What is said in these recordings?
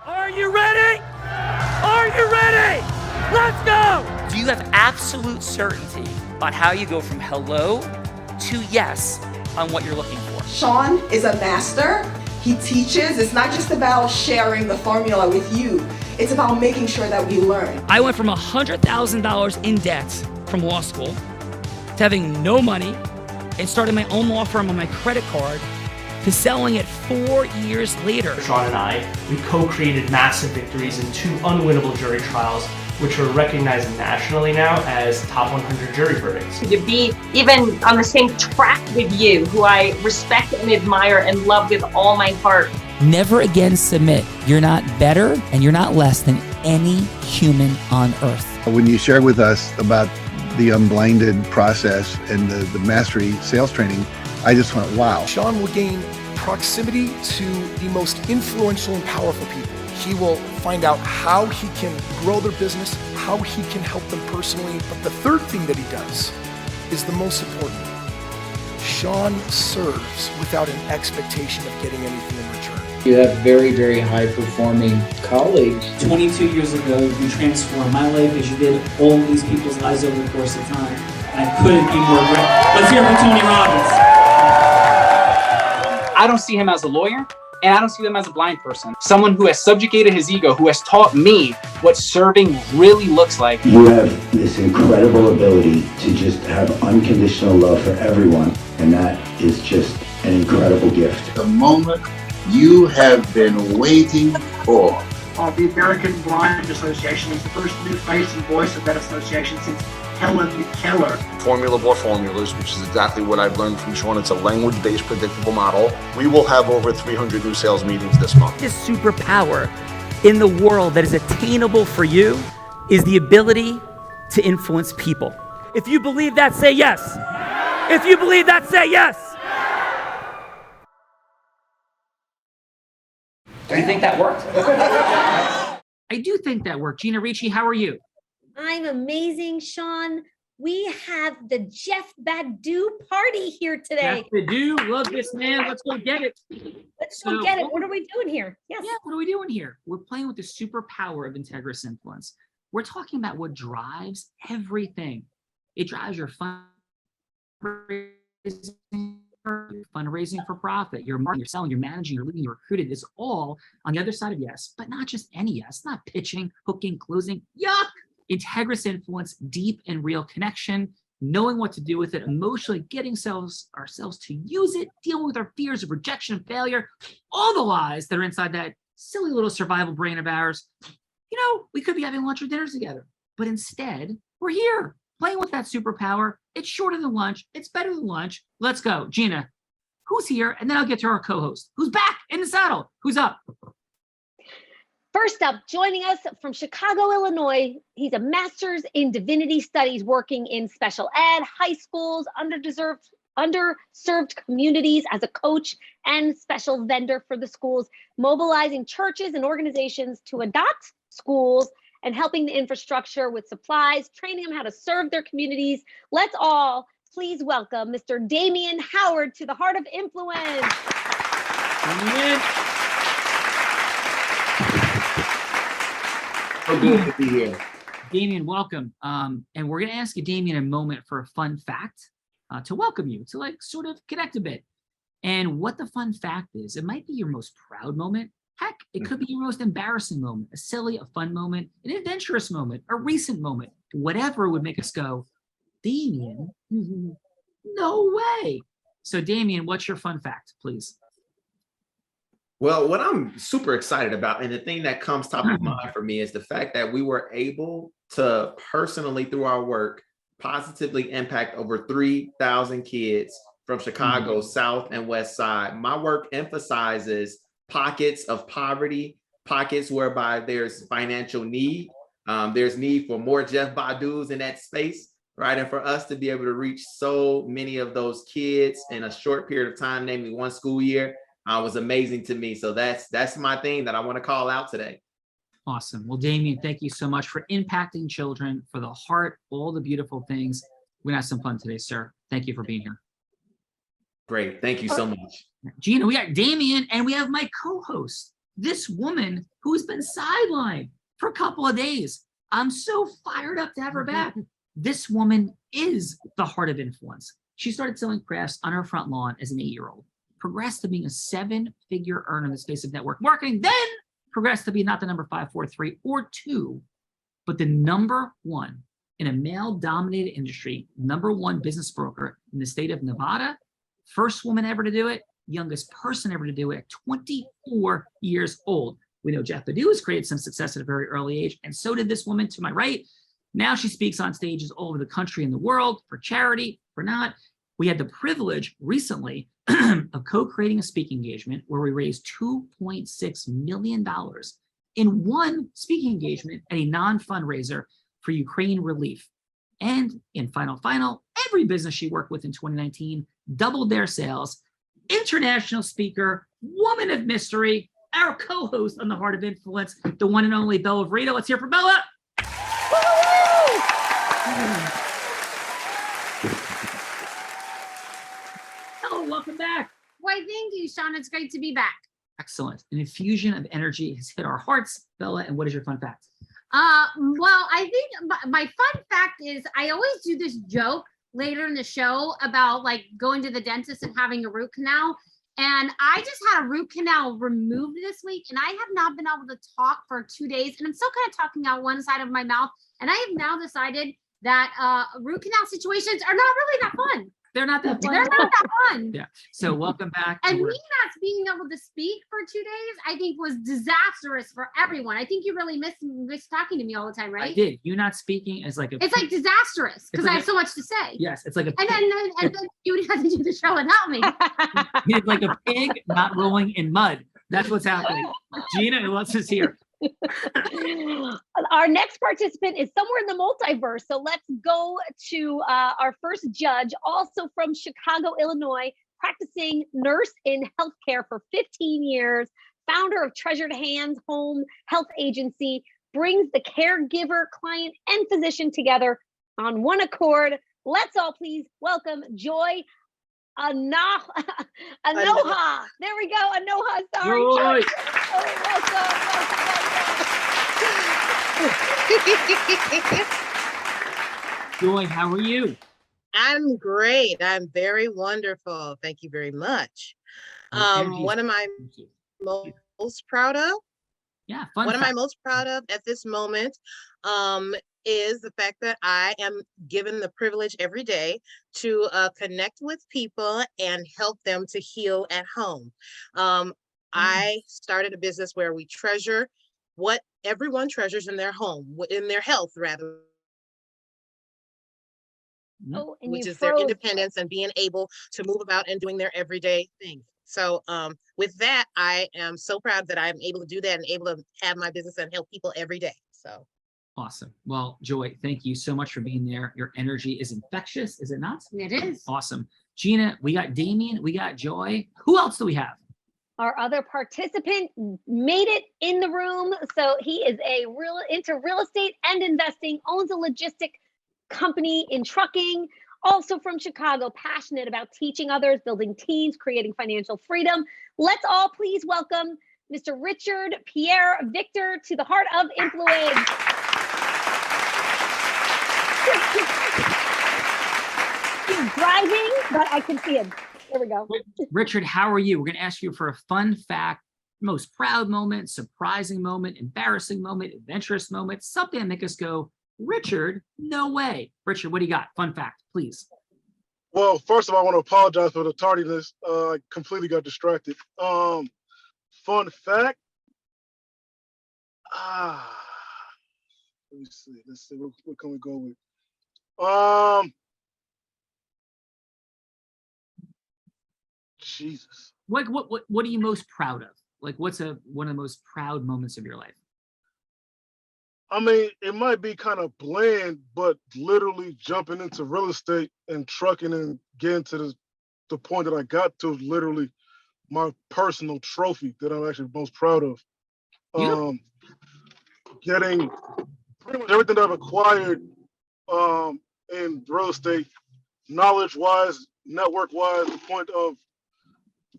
Are you ready? Are you ready? Let's go! Do you have absolute certainty on how you go from hello to yes on what you're looking for? Sean is a master. He teaches. It's not just about sharing the formula with you. It's about making sure that we learn. I went from $100,000 in debt from law school to having no money and starting my own law firm on my credit card to selling it 4 years later. Sean and I, we co-created massive victories in 2 unwinnable jury trials, which are recognized nationally now as top 100 jury verdicts. To be even on the same track with you, who I respect and admire and love with all my heart. Never again submit. You're not better and you're not less than any human on earth. When you shared with us about the unblinded process and the mastery sales training, I just went, wow. Sean will gain proximity to the most influential and powerful people. He will find out how he can grow their business, how he can help them personally. But the third thing that he does is the most important. Sean serves without an expectation of getting anything in return. You have very, very high-performing colleagues. 22 years ago, you transformed my life as you did all these people's lives over the course of time. I couldn't be more grateful. Let's hear it for Tony Robbins. I don't see him as a lawyer, and I don't see him as a blind person. Someone who has subjugated his ego, who has taught me what serving really looks like. You have this incredible ability to just have unconditional love for everyone, and that is just an incredible gift. The moment you have been waiting for. The American Blind Association is the first new face and voice of that association since Helen Keller. Formula for formulas, which is exactly what I've learned from Sean. It's a language-based predictable model. We will have over 300 new sales meetings this month. This superpower in the world that is attainable for you is the ability to influence people. If you believe that, say yes. If you believe that, say yes. Do you think that worked? I do think that worked. Gina Ricci, how are you? I'm amazing, Sean. We have the Jeff Badu party here today. Jeff Badu, love this man. Let's go get it. Let's go get it. What are we doing here? Yes. Yeah, what are we doing here? We're playing with the superpower of integrous influence. We're talking about what drives everything. It drives your fundraising for profit, your marketing, you're selling, you're managing, you're leading, you're recruited. It's all on the other side of yes, but not just any yes, not pitching, hooking, closing. Yuck! Integrous influence, deep and real connection, knowing what to do with it, emotionally getting ourselves to use it, dealing with our fears of rejection and failure, all the lies that are inside that silly little survival brain of ours. You know, we could be having lunch or dinner together, but instead, we're here playing with that superpower. It's shorter than lunch. It's better than lunch. Let's go. Gina, who's here? And then I'll get to our co-host. Who's back in the saddle? Who's up? First up, joining us from Chicago, Illinois, he's a master's in divinity studies working in special ed, high schools, underserved communities as a coach and special vendor for the schools, mobilizing churches and organizations to adopt schools and helping the infrastructure with supplies, training them how to serve their communities. Let's all please welcome Mr. Damien Howard to the Heart of Influence. So good to be here. Damien, welcome. And we're going to ask you, Damien, a moment for a fun fact to welcome you, to like sort of connect a bit. And what the fun fact is, it might be your most proud moment. Heck, it could be your most embarrassing moment, a silly, a fun moment, an adventurous moment, a recent moment, whatever would make us go, Damien, no way. So Damien, what's your fun fact, please? Well, what I'm super excited about, and the thing that comes top of mind for me, is the fact that we were able to personally, through our work, positively impact over 3,000 kids from Chicago's South and West Side. My work emphasizes pockets of poverty, pockets whereby there's financial need. There's need for more Jeff Badus in that space, right? And for us to be able to reach so many of those kids in a short period of time, namely one school year, was amazing to me. So that's my thing that I want to call out today. Awesome. Well, Damien, thank you so much for impacting children, for the heart, all the beautiful things. We're going to have some fun today, sir. Thank you for being here. Great. Thank you so much. Gina, we got Damien, and we have my co-host, This woman who's been sidelined for a couple of days. I'm so fired up to have her back. This woman is the heart of influence. She started selling crafts on her front lawn as an 8-year-old, progressed to being a 7-figure earner in the space of network marketing, then progressed to be not the number 5, 4, 3, or 2, but the number 1 in a male-dominated industry, number 1 business broker in the state of Nevada, first woman ever to do it, youngest person ever to do it at 24 years old. We know Jeff Badu has created some success at a very early age, and so did this woman to my right. Now she speaks on stages all over the country and the world for charity, for not. We had the privilege recently of co-creating a speaking engagement where we raised $2.6 million in one speaking engagement at a non-fundraiser for Ukraine relief. And in final, every business she worked with in 2019 doubled their sales. International speaker, woman of mystery, our co-host on The Heart of Influence, the one and only Bella Vrito. Let's hear for Bella. Hello, welcome back. Why, thank you, Sean. It's great to be back. Excellent. An infusion of energy has hit our hearts. Bella, and what is your fun fact? Well, I think my fun fact is I always do this joke later in the show about like going to the dentist and having a root canal. And I just had a root canal removed this week, and I have not been able to talk for 2 days, and I'm still kind of talking out one side of my mouth. And I have now decided that root canal situations are not really that fun. They're not that fun. They're not that fun. Yeah. So welcome back. And me not being able to speak for 2 days, I think was disastrous for everyone. I think you really miss talking to me all the time, right? I did. You not speaking is like it's like disastrous because I have so much to say. Yes, it's like a and then you would have to do the show without me. It's like a pig not rolling in mud. That's what's happening. Gina, who else is here? Our next participant is somewhere in the multiverse. So let's go to our first judge, also from Chicago, Illinois, practicing nurse in healthcare for 15 years, founder of Treasured Hands Home Health Agency, brings the caregiver, client, and physician together on one accord. Let's all please welcome Joy Onuoha. There we go. Onuoha. Sorry. Joy. Joy, how are you? I'm great. I'm very wonderful. Thank you very much. One of my most proud of? Yeah, One of my most proud of at this moment is the fact that I am given the privilege every day to connect with people and help them to heal at home. I started a business where we treasure what everyone treasures in their home, in their health rather, which is their independence and being able to move about and doing their everyday thing. So with that, I am so proud that I'm able to do that and able to have my business and help people every day. So awesome. Well, Joy, thank you so much for being there. Your energy is infectious, is it not? It is. Awesome. Gina, we got Damien, we got Joy. Who else do we have? Our other participant made it in the room. So he is into real estate and investing, owns a logistic company in trucking, also from Chicago, passionate about teaching others, building teams, creating financial freedom. Let's all please welcome Mr. Richard Pierre Victor to the Heart of Influence. He's driving, but I can see him. There we go. Richard, how are you? We're going to ask you for a fun fact, most proud moment, surprising moment, embarrassing moment, adventurous moment, something that make us go, Richard, no way. Richard, what do you got? Fun fact, please. Well, first of all, I want to apologize for the tardiness. I completely got distracted. Fun fact. Let me see. Let's see. What can we go with? Jesus. What are you most proud of? Like, what's one of the most proud moments of your life? I mean, it might be kind of bland, but literally jumping into real estate and trucking and getting to the point that I got to is literally my personal trophy that I'm actually most proud of. Getting pretty much everything that I've acquired in real estate, knowledge-wise, network-wise, the point of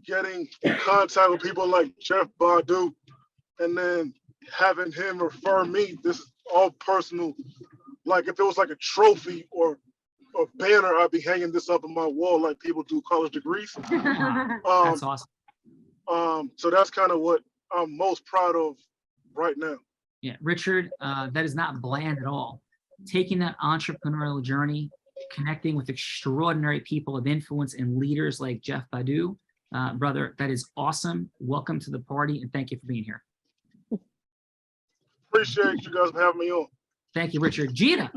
getting in contact with people like Jeff Badu, and then having him refer me, this is all personal. Like if it was like a trophy or a banner, I'd be hanging this up on my wall like people do college degrees. That's awesome. So that's kind of what I'm most proud of right now. Yeah, Richard, that is not bland at all. Taking that entrepreneurial journey, connecting with extraordinary people of influence and leaders like Jeff Badu, brother, that is awesome. Welcome to the party, and thank you for being here. Appreciate you guys for having me on. Thank you, Richard. Gina.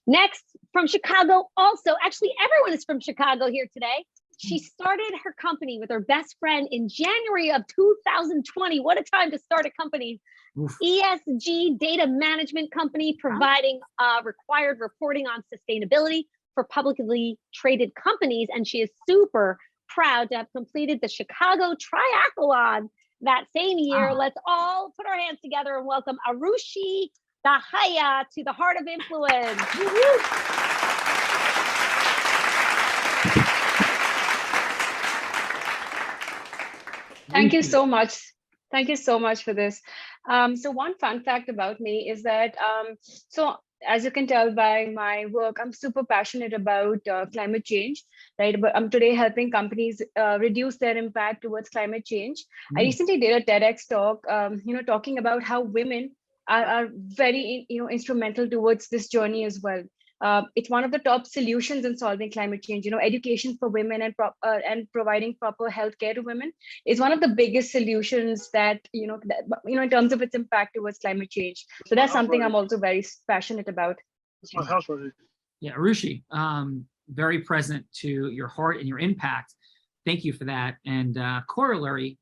Next, from Chicago, also, actually, everyone is from Chicago here today. She started her company with her best friend in January of 2020. What a time to start a company. Oof. ESG Data Management Company, providing required reporting on sustainability for publicly traded companies. And she is super proud to have completed the Chicago Triathlon that same year. Let's all put our hands together and welcome Arooshi Dahiya to the Heart of Influence. Thank you so much. Thank you so much for this. So one fun fact about me is that, so as you can tell by my work, I'm super passionate about climate change, right? But I'm today helping companies reduce their impact towards climate change. I recently did a TEDx talk, talking about how women are very, instrumental towards this journey as well. It's one of the top solutions in solving climate change. Education for women and providing proper health care to women is one of the biggest solutions that, in terms of its impact towards climate change. So that's something I'm also very passionate about. It's my house right here. Yeah, Arooshi, very present to your heart and your impact. Thank you for that. And corollary,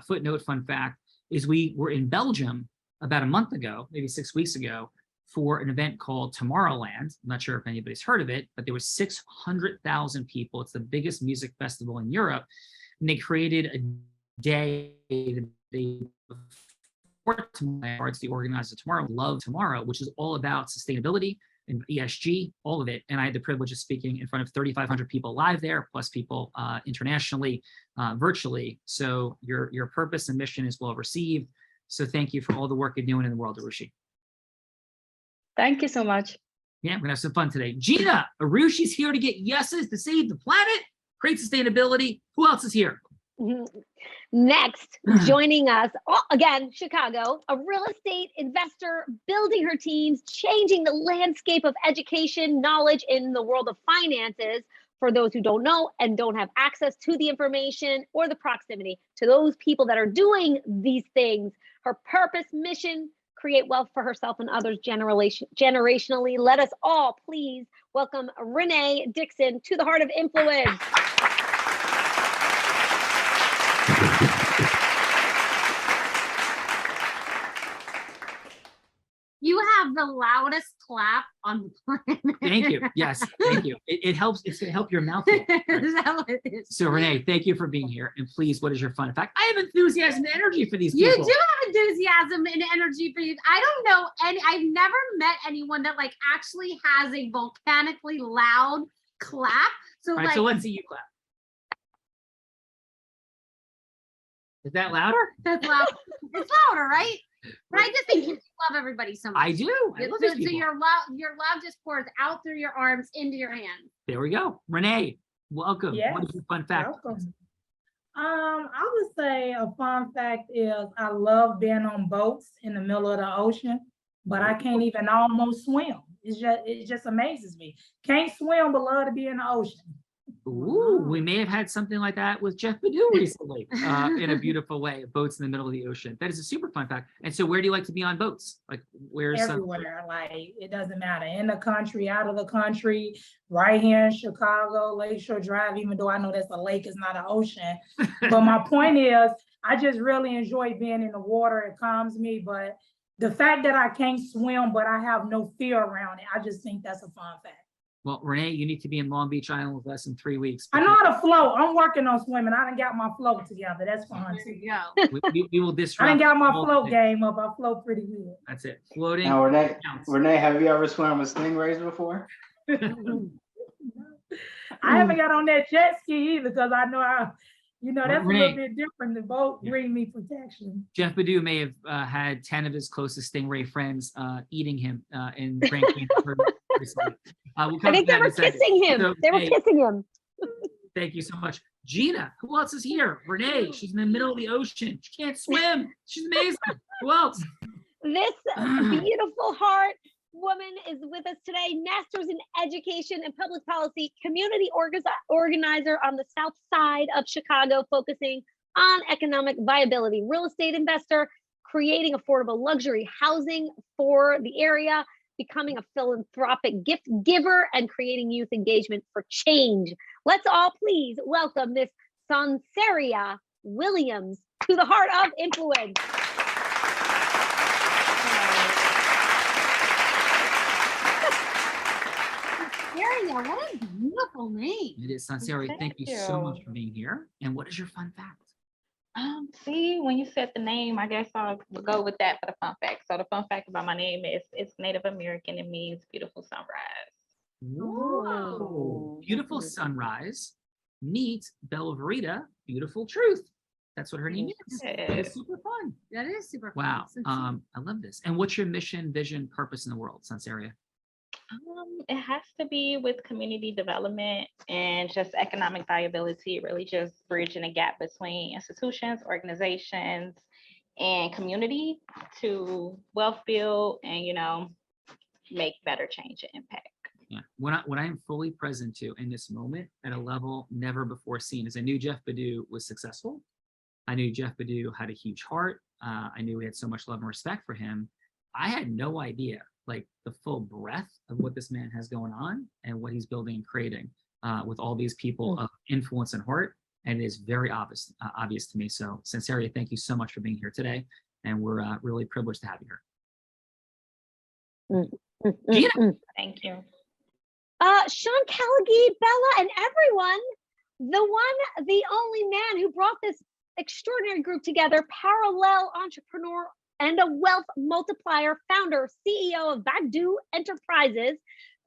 footnote, fun fact, is we were in Belgium about a month ago, maybe 6 weeks ago, for an event called Tomorrowland. I'm not sure if anybody's heard of it, but there were 600,000 people. It's the biggest music festival in Europe. And they created a day the day before tomorrow. It's the organizer Tomorrow, Love Tomorrow, which is all about sustainability and ESG, all of it. And I had the privilege of speaking in front of 3,500 people live there, plus people internationally, virtually. So your purpose and mission is well received. So thank you for all the work you're doing in the world, Arooshi. Thank you so much. Yeah, we're gonna have some fun today. Gina, Arooshi's here to get yeses to save the planet, create sustainability. Who else is here? Next, joining us, again, Chicago, a real estate investor, building her teams, changing the landscape of education, knowledge in the world of finances for those who don't know and don't have access to the information or the proximity to those people that are doing these things. Her purpose, mission, create wealth for herself and others generationally. Let us all please welcome Renee Dixon to the Heart of Influence. You have the loudest clap on the planet. Thank you. Yes, thank you. It helps. It's going to help your mouth. Is that what it is? So Renee, thank you for being here. And please, what is your fun fact? I have enthusiasm and energy for these people. You do have enthusiasm and energy for you. I don't know I've never met anyone that like actually has a volcanically loud clap. So all right, like, so let's see you clap. Is that louder? That's loud. It's louder, right? But I just think you love everybody so much. I do. I love these people. So your love just pours out through your arms into your hands. There we go. Renee, welcome. Yes. What is your fun fact? Welcome. I would say a fun fact is I love being on boats in the middle of the ocean, but I can't even almost swim. It just amazes me. Can't swim, but love to be in the ocean. Ooh, we may have had something like that with Jeff Badu recently in a beautiful way, boats in the middle of the ocean. That is a super fun fact. And so where do you like to be on boats? Like where's everywhere, like it doesn't matter, in the country, out of the country, right here in Chicago, Lakeshore Drive, even though I know that's a lake, it's not an ocean. But my point is, I just really enjoy being in the water. It calms me, but the fact that I can't swim, but I have no fear around it, I just think that's a fun fact. Well, Renee, you need to be in Long Beach Island with us in 3 weeks. I know how to float. I'm working on swimming. I done got my float together. That's fun too. We will disrupt. I done got my float game up. I float pretty good. That's it. Floating. Now, Renee, have you ever swam with stingrays before? I haven't got on that jet ski either because I know You know, that's a little Renee, bit different. The boat bring me protection. Jeff Badu may have had 10 of his closest stingray friends eating him in Grand Canyon recently. We'll I come think to they that in were a second. kissing him. So, They were hey, kissing him. thank you so much. Gina, who else is here? Renee, she's in the middle of the ocean. She can't swim. She's amazing. Who else? This beautiful heart woman is with us today, master's in education and public policy, community organizer on the south side of Chicago, focusing on economic viability, real estate investor, creating affordable luxury housing for the area, becoming a philanthropic gift giver, and creating youth engagement for change. Let's all please welcome Miss Sanseria Williams to the Heart of Influence. Sanseria, what a beautiful name. It is Sanseria. Thank you so much for being here. And what is your fun fact? See, when you said the name, I guess I'll go with that for the fun fact. So the fun fact about my name is it's Native American. It means beautiful sunrise. Whoa. Beautiful sunrise meets Bella Verita, beautiful truth. That's what her name is. It's super fun. That is super Wow. fun. I love this. And what's your mission, vision, purpose in the world, Sanseria? It has to be with community development and just economic viability, really just bridging a gap between institutions, organizations, and community to wealth build and, make better change and impact. Yeah. What I am fully present to in this moment at a level never before seen is I knew Jeff Badu was successful. I knew Jeff Badu had a huge heart. I knew we had so much love and respect for him. I had no idea like the full breadth of what this man has going on and what he's building and creating with all these people of influence and heart. And it is very obvious to me. So Sanseria, thank you so much for being here today. And we're really privileged to have you here. Gina. Thank you. Sean Callagee, Bella, and everyone, the only man who brought this extraordinary group together, parallel entrepreneur and a wealth multiplier, founder, CEO of Badu Enterprises,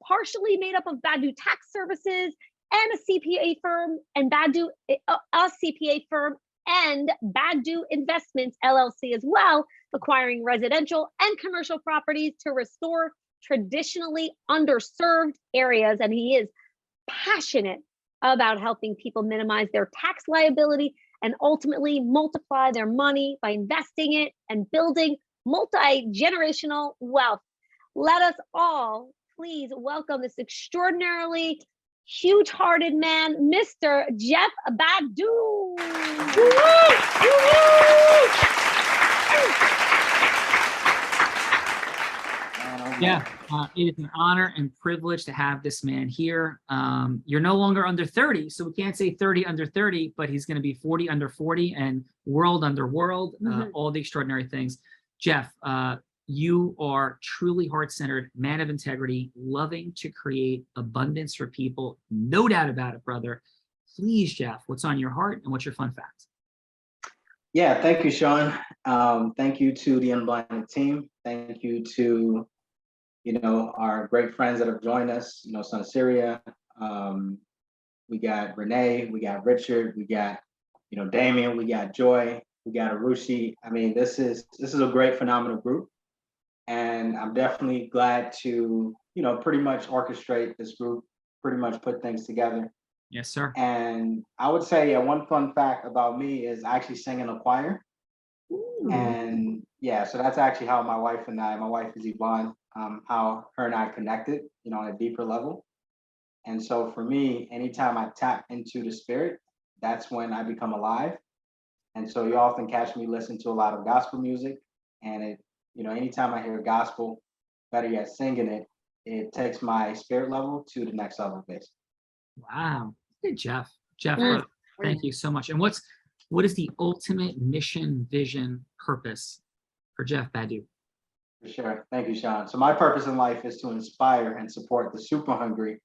partially made up of Badu Tax Services and a CPA firm, and Badu, a CPA firm, and Badu Investments LLC as well, acquiring residential and commercial properties to restore traditionally underserved areas. And he is passionate about helping people minimize their tax liability and ultimately multiply their money by investing it and building multi-generational wealth. Let us all please welcome this extraordinarily huge-hearted man, Mr. Jeff Badu. Yeah, it is an honor and privilege to have this man here. You're no longer under 30, so we can't say 30 under 30, but he's going to be 40 under 40 and world under world, all the extraordinary things. Jeff, you are truly heart-centered, man of integrity, loving to create abundance for people. No doubt about it, brother. Please, Jeff, what's on your heart and what's your fun fact? Yeah, thank you, Sean. Thank you to the Unblinded team. Thank you to our great friends that have joined us, Sanseria, we got Renee, we got Richard, we got, Damien, we got Joy, we got Arooshi. I mean, this is a great, phenomenal group. And I'm definitely glad to, pretty much orchestrate this group, pretty much put things together. Yes, sir. And I would say one fun fact about me is I actually sing in a choir. Ooh. And yeah, so that's actually how my wife is Yvonne, how her and I connected, on a deeper level. And so for me, anytime I tap into the spirit, that's when I become alive. And so you often catch me listen to a lot of gospel music, and it, anytime I hear gospel, better yet singing it, it takes my spirit level to the next level, basically. Wow. Hey, Jeff. Jeff, thank you so much. And what is the ultimate mission, vision, purpose for Jeff Badu? For sure. Thank you, Sean. So my purpose in life is to inspire and support the super hungry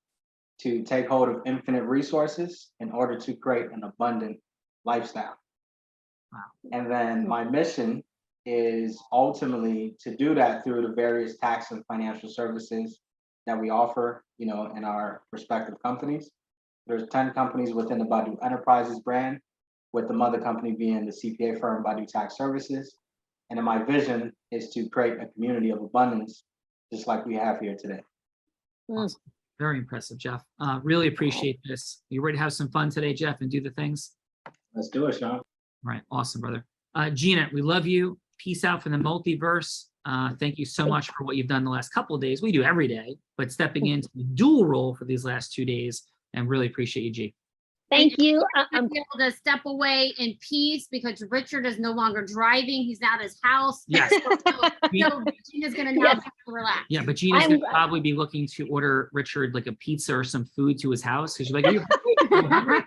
to take hold of infinite resources in order to create an abundant lifestyle. Wow. And then my mission is ultimately to do that through the various tax and financial services that we offer, in our respective companies. There's 10 companies within the Badu Enterprises brand. with the mother company being the CPA firm Badu Tax Services. And then my vision is to create a community of abundance, just like we have here today. Awesome. Very impressive, Jeff. Really appreciate this. You ready to have some fun today, Jeff, and do the things? Let's do it, Sean. All right, awesome, brother. Gina, we love you. Peace out from the multiverse. Thank you so much for what you've done the last couple of days. We do every day, but stepping into the dual role for these last 2 days, and really appreciate you, G. Thank you. I'm able to step away in peace because Richard is no longer driving. He's at his house. Yes. So Gina's going to now have to relax. Yeah, but Gina's going to probably be looking to order Richard like a pizza or some food to his house because she's like, are you hungry?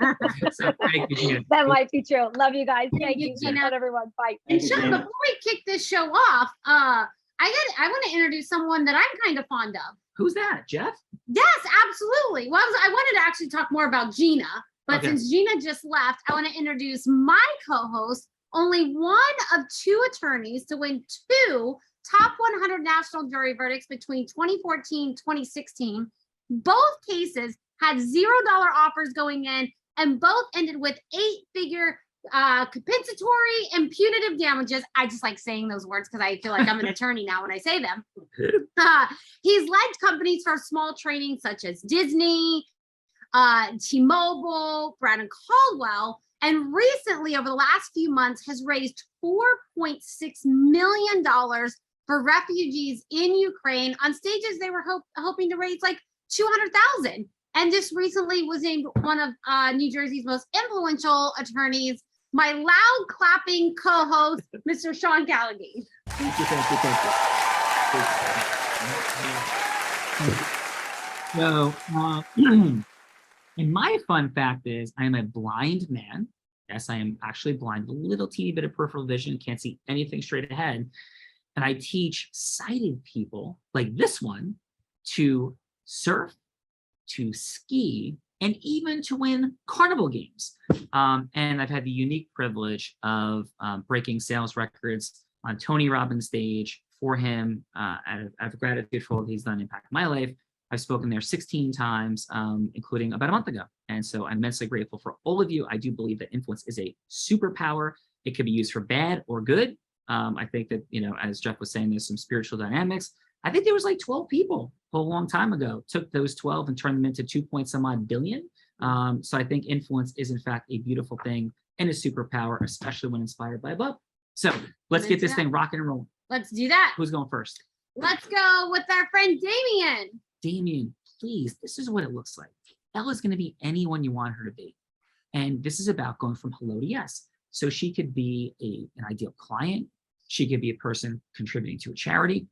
So, thank you, Gina. That might be true. Love you guys. Thank you. Gina. Not everyone. Bye. And Sean, before we kick this show off, I want to introduce someone that I'm kind of fond of. Who's that, Jeff? Yes, absolutely. Well, I wanted to actually talk more about Gina, but since Gina just left, I want to introduce my co-host, only one of 2 attorneys to win 2 top 100 national jury verdicts between 2014 2016. Both cases had $0 offers going in, and both ended with 8-figure compensatory and punitive damages. I just like saying those words because I feel like I'm an attorney now when I say them. He's led companies for small training such as Disney, T-Mobile, Brown and Caldwell, and recently over the last few months has raised $4.6 million for refugees in Ukraine on stages they were hoping to raise like $200,000. And just recently was named one of New Jersey's most influential attorneys. My loud clapping co-host, Mr. Sean Callaghan. Thank you. So, and my fun fact is I am a blind man. Yes, I am actually blind, a little teeny bit of peripheral vision, can't see anything straight ahead. And I teach sighted people like this one to surf, to ski, and even to win carnival games. And I've had the unique privilege of breaking sales records on Tony Robbins' stage for him. Out of gratitude for all he's done impact my life. I've spoken there 16 times, including about a month ago. And so I'm immensely grateful for all of you. I do believe that influence is a superpower. It could be used for bad or good. I think that, as Jeff was saying, there's some spiritual dynamics. I think there was like 12 people a long time ago, took those 12 and turned them into 2-some-odd billion. So I think influence is in fact a beautiful thing and a superpower, especially when inspired by above. So let's get this thing rocking and rolling. Let's do that. Who's going first? Let's go with our friend Damien. Damien, please, this is what it looks like. Bella's going to be anyone you want her to be. And this is about going from hello to yes. So she could be an ideal client. She could be a person contributing to a charity.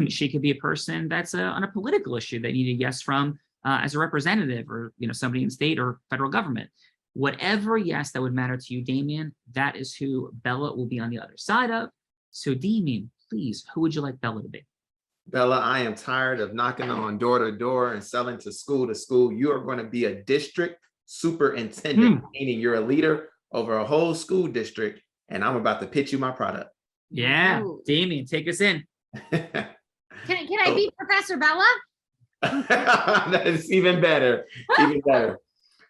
She could be a person that's on a political issue that you need a yes from as a representative or somebody in state or federal government. Whatever yes that would matter to you, Damien, that is who Bella will be on the other side of. So Damien, please, who would you like Bella to be? Bella, I am tired of knocking on door to door and selling to school. You are going to be a district superintendent, meaning you're a leader over a whole school district, and I'm about to pitch you my product. Yeah, Damien, take us in. Can I be Professor Bella? That's even better. Even better.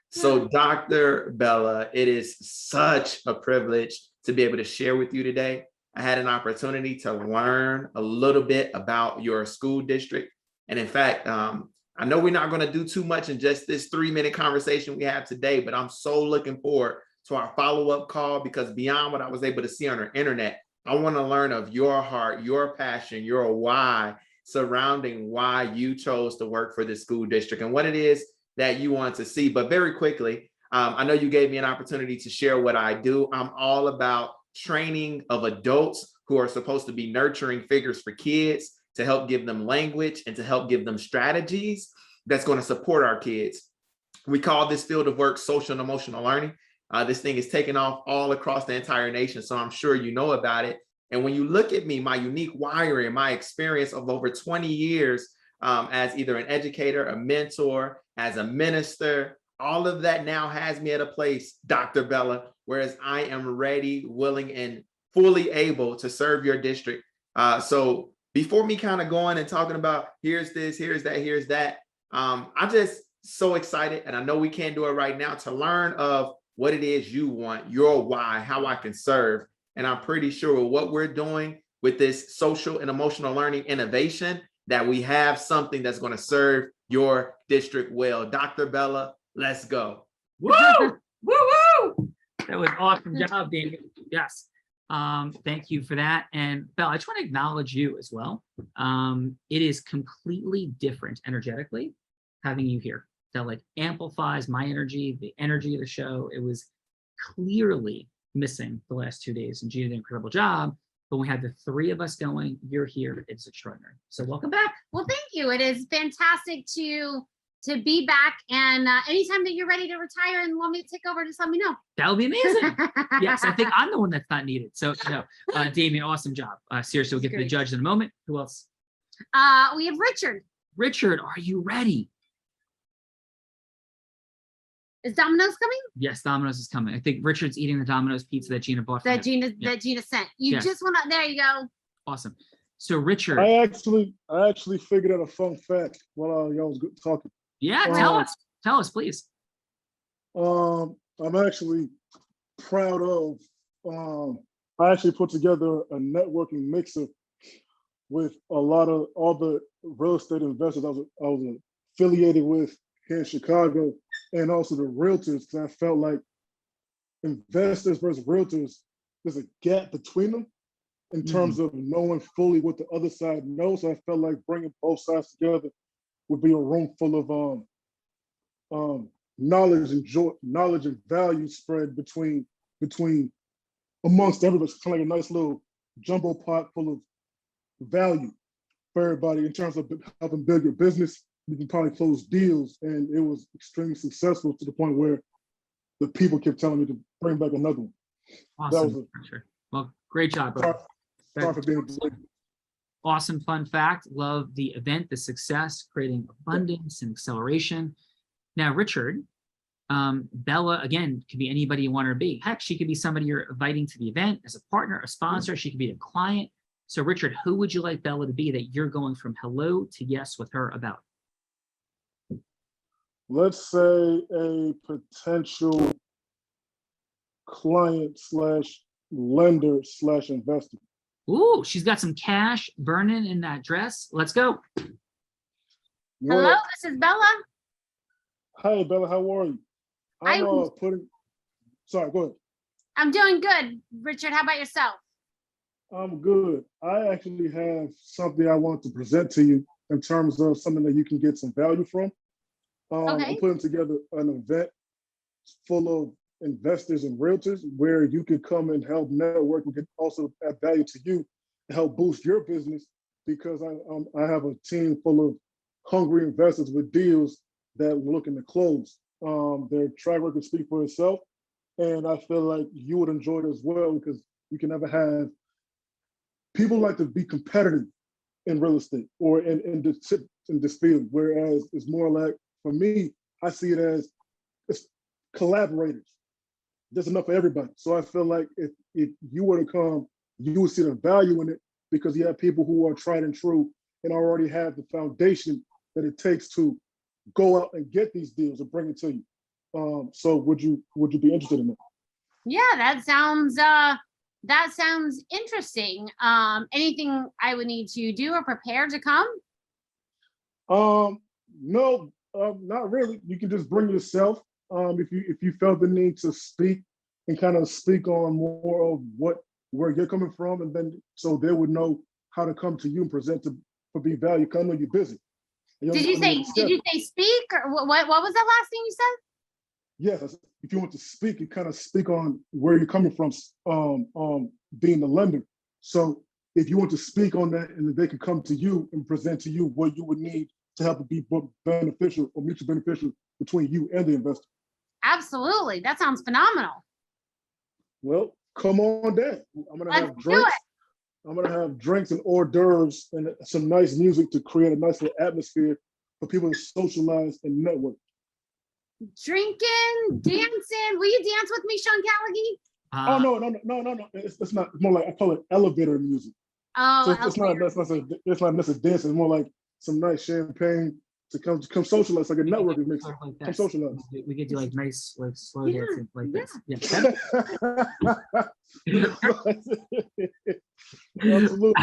So, Dr. Bella, it is such a privilege to be able to share with you today. I had an opportunity to learn a little bit about your school district. And in fact, I know we're not going to do too much in just this 3-minute conversation we have today, but I'm so looking forward to our follow-up call because beyond what I was able to see on the internet, I want to learn of your heart, your passion, your why surrounding why you chose to work for this school district and what it is that you want to see. But very quickly, I know you gave me an opportunity to share what I do. I'm all about training of adults who are supposed to be nurturing figures for kids to help give them language and to help give them strategies that's going to support our kids. We call this field of work social and emotional learning. This thing is taking off all across the entire nation, so I'm sure you know about it. And when you look at me, my unique wiring, my experience of over 20 years as either an educator, a mentor, as a minister, all of that now has me at a place, Dr. Bella, whereas I am ready, willing, and fully able to serve your district. So before me kind of going and talking about here's this, here's that, here's that, I'm just so excited, and I know we can't do it right now, to learn of what it is you want, your why, how I can serve. And I'm pretty sure what we're doing with this social and emotional learning innovation, that we have something that's going to serve your district well. Dr. Bella, let's go. Woo! Woo woo! That was awesome job, Damien. Yes. Thank you for that. And Bella, I just want to acknowledge you as well. It is completely different energetically having you here. That like amplifies my energy, the energy of the show. It was clearly missing the last 2 days, and Gina did an incredible job. But when we had the three of us going, you're here. It's extraordinary. So welcome back. Well, thank you. It is fantastic to be back. And anytime that you're ready to retire and want me to take over, just let me know. That would be amazing. Yes, I think I'm the one that's not needed. So no, Damien, awesome job. Seriously, we'll get to the judge in a moment. Who else? We have Richard. Richard, are you ready? Is Domino's coming? Yes, Domino's is coming. I think Richard's eating the Domino's pizza that Gina bought. That Gina sent. You just want to. There you go. Awesome. So Richard, I actually figured out a fun fact while y'all was talking. Yeah, tell us, please. I'm actually proud of. I actually put together a networking mixer with all the real estate investors I was affiliated with here in Chicago, and also the realtors, because I felt like investors versus realtors, there's a gap between them in terms of knowing fully what the other side knows. So I felt like bringing both sides together would be a room full of knowledge and value spread between amongst everybody. It's kind of like a nice little jumbo pot full of value for everybody in terms of helping build your business. We can probably close deals, and it was extremely successful to the point where the people kept telling me to bring back another one. Awesome. Well, great job, bro. Sorry for being delayed. Awesome fun fact. Love the event, the success, creating abundance and acceleration. Now, Richard, Bella, again, could be anybody you want her to be. Heck, she could be somebody you're inviting to the event as a partner, a sponsor. She could be a client. So, Richard, who would you like Bella to be that you're going from hello to yes with her about? Let's say a potential client / lender / investor. Ooh, she's got some cash burning in that dress. Let's go. Hello, this is Bella. Hi, Bella. How are you? Sorry, go ahead. I'm doing good. Richard, how about yourself? I'm good. I actually have something I want to present to you in terms of something that you can get some value from. I'm putting together an event full of investors and realtors where you could come and help network and can also add value to you to help boost your business, because I have a team full of hungry investors with deals that we're looking to close. Their track record speaks for itself, and I feel like you would enjoy it as well, because you can never have people like to be competitive in real estate or in this field, whereas it's more like, for me, I see it as it's collaborators. There's enough for everybody. So I feel like if you were to come, you would see the value in it, because you have people who are tried and true and already have the foundation that it takes to go out and get these deals and bring it to you. So would you be interested in that? Yeah, that sounds interesting. Anything I would need to do or prepare to come? No, not really. You can just bring yourself. If you felt the need to speak and kind of speak on more of where you're coming from, and then so they would know how to come to you and present for be value. Because I know you're busy. Did you say speak, or what was that last thing you said? Yes, if you want to speak, you kind of speak on where you're coming from, being the lender. So if you want to speak on that, and they can come to you and present to you what you would need to help it be beneficial or mutually beneficial between you and the investor. Absolutely, that sounds phenomenal. Well, come on down. I'm gonna have drinks. I'm gonna have drinks and hors d'oeuvres and some nice music to create a nice little atmosphere for people to socialize and network. Drinking, dancing. Will you dance with me, Sean Callaghy? No. It's not. It's more like, I call it elevator music. Oh, so it's not necessarily dancing. It's more like some nice champagne, to come socialize, like a network. It makes Like come this. socialize. We could do like nice, like slow dancing like this. Yeah. Absolutely.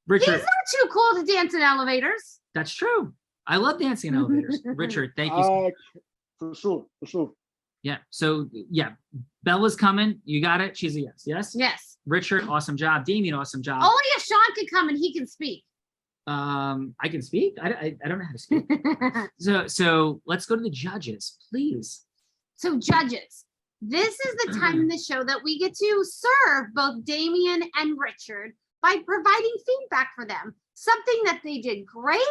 Richard, He's not too cool to dance in elevators. that's true. I love dancing in elevators. Richard, thank you. For sure. Yeah. So yeah, Bella's coming. You got it. She's a yes. Yes. Yes. Richard, awesome job. Damien, awesome job. Only if Sean can come and he can speak. I can speak. I don't know how to speak. So let's go to the judges, please. So judges, this is the time in the show that we get to serve both Damien and Richard by providing feedback for them. Something that they did great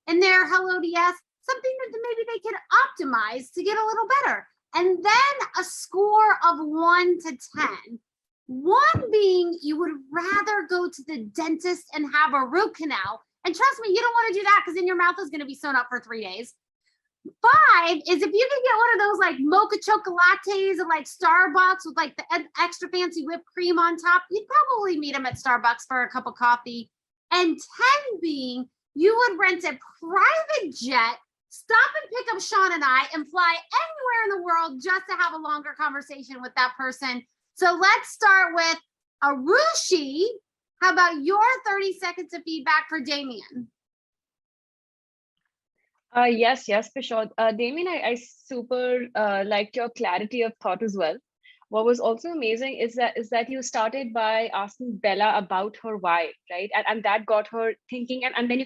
in their Hello to Yes, something that maybe they can optimize to get a little better. And then a score of 1 to 10. 1 being you would rather go to the dentist and have a root canal. And trust me, you don't want to do that because then your mouth is going to be sewn up for 3 days. 5 is if you can get one of those like mocha chocolates and like Starbucks with like the extra fancy whipped cream on top, you'd probably meet them at Starbucks for a cup of coffee. And 10 being you would rent a private jet, stop and pick up Sean and I and fly anywhere in the world just to have a longer conversation with that person. So let's start with Arooshi. How about your 30 seconds of feedback for Damien? Yes, for sure. Damien, I super liked your clarity of thought as well. What was also amazing is that you started by asking Bella about her why, right? And that got her thinking. And then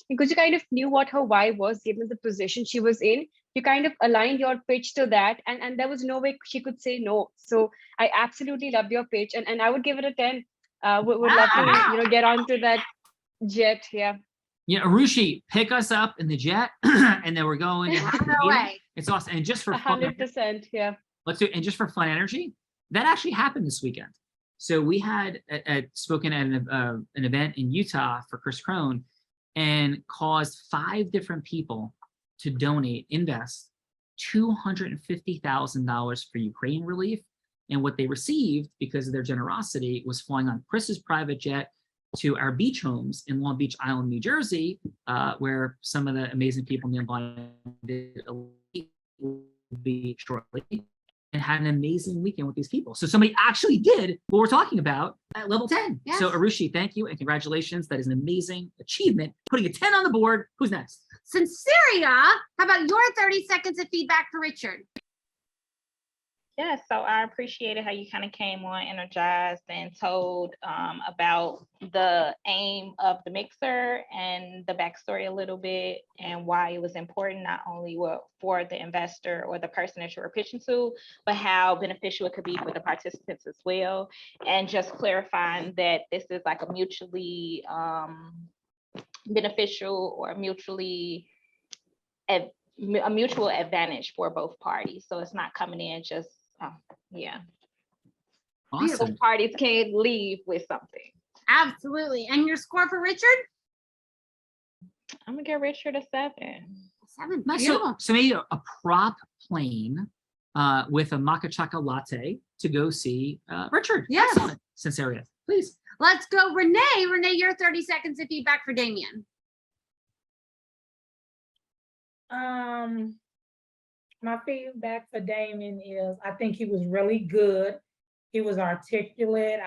because you kind of knew what her why was, given the position she was in, you kind of aligned your pitch to that. And there was no way she could say no. So I absolutely loved your pitch. And I would give it a 10. Would love to, get onto that jet. Yeah. Yeah, Arooshi, pick us up in the jet, and then we're going. No way. It's awesome, and just for fun, 100%. Yeah. Let's do it. And just for fun energy, that actually happened this weekend. So we had spoken at an event in Utah for Chris Crone, and caused 5 different people to invest $250,000 for Ukraine relief. And what they received, because of their generosity, was flying on Chris's private jet to our beach homes in Long Beach Island, New Jersey, where some of the amazing people in the Unblinded Elite will be shortly, and had an amazing weekend with these people. So somebody actually did what we're talking about at level 10. Yes. So Arooshi, thank you and congratulations. That is an amazing achievement. Putting a 10 on the board. Who's next? Sinceria, how about your 30 seconds of feedback for Richard? Yeah, so I appreciated how you kind of came on energized and told about the aim of the mixer and the backstory a little bit and why it was important, not only for the investor or the person that you were pitching to, but how beneficial it could be for the participants as well. And just clarifying that this is like a mutually beneficial or a mutual advantage for both parties. So it's not coming in just Awesome. Both parties can't leave with something. Absolutely. And your score for Richard? I'm gonna give Richard a 7. 7. So maybe a prop plane with a maca chaka latte to go see Richard. Yes. Sinceria, please. Let's go, Renee. Renee, your 30 seconds of feedback for Damien. My feedback for Damien is I think he was really good. He was articulate.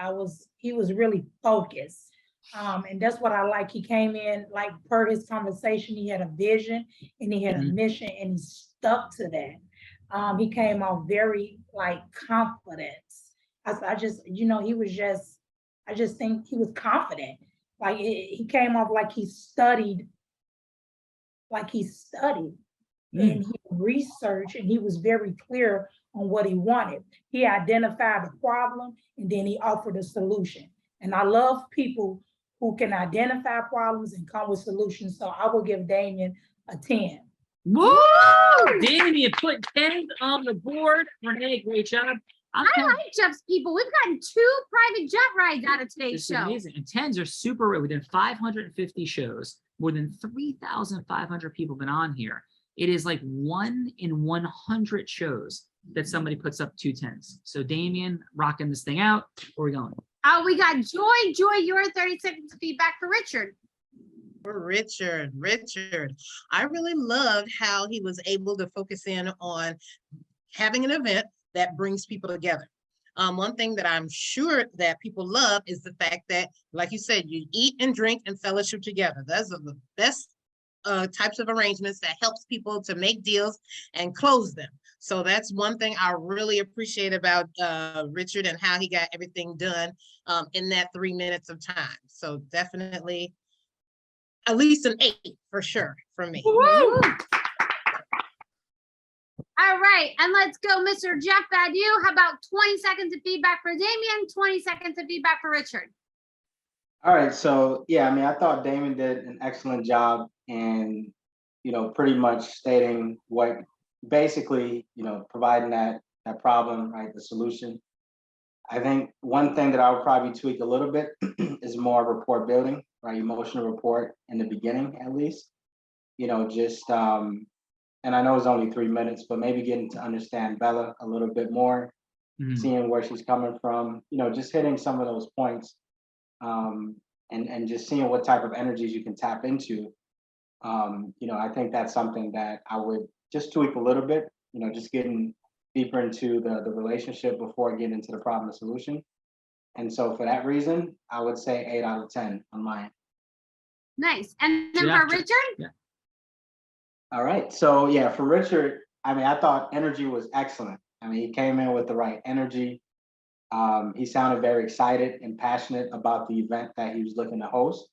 He was really focused. And that's what I like. He came in, like per his conversation, he had a vision and he had a mission and he stuck to that. He came off very like confident. I just think he was confident. Like he came off like he studied. And he researched and he was very clear on what he wanted. He identified the problem and then he offered a solution. And I love people who can identify problems and come with solutions. So I will give Damien a 10. Woo! Damien put 10 on the board. Renee, great job. I like Jeff's people. We've gotten 2 private jet rides out of today's show. Amazing. And 10s are super rare. We did 550 shows. More than 3,500 people have been on here. It is like 1 in 100 shows that somebody puts up 2 10s. So Damien, rocking this thing out. Where are we going? We got Joy. Joy, your 30 seconds of feedback for Richard. Richard, I really loved how he was able to focus in on having an event that brings people together. One thing that I'm sure that people love is the fact that, like you said, you eat and drink and fellowship together. Those are the best types of arrangements that helps people to make deals and close them. So that's one thing I really appreciate about Richard and how he got everything done in that 3 minutes of time. So definitely at least an 8 for sure from me. Woo! All right, and let's go, Mr. Jeff Badu. How about 20 seconds of feedback for Damien, 20 seconds of feedback for Richard? All right, so yeah, I mean, I thought Damien did an excellent job in, pretty much stating what basically, providing that problem, right, the solution. I think one thing that I would probably tweak a little bit is more rapport building, right? Emotional rapport in the beginning, at least. And I know it's only 3 minutes, but maybe getting to understand Bella a little bit more, seeing where she's coming from, just hitting some of those points, and just seeing what type of energies you can tap into. I think that's something that I would just tweak a little bit, just getting deeper into the relationship before getting into the problem and solution. And so for that reason, I would say 8 out of 10 on mine. Nice. And then for Richard? Yeah. All right. So yeah, for Richard, I mean, I thought energy was excellent. I mean, he came in with the right energy. He sounded very excited and passionate about the event that he was looking to host.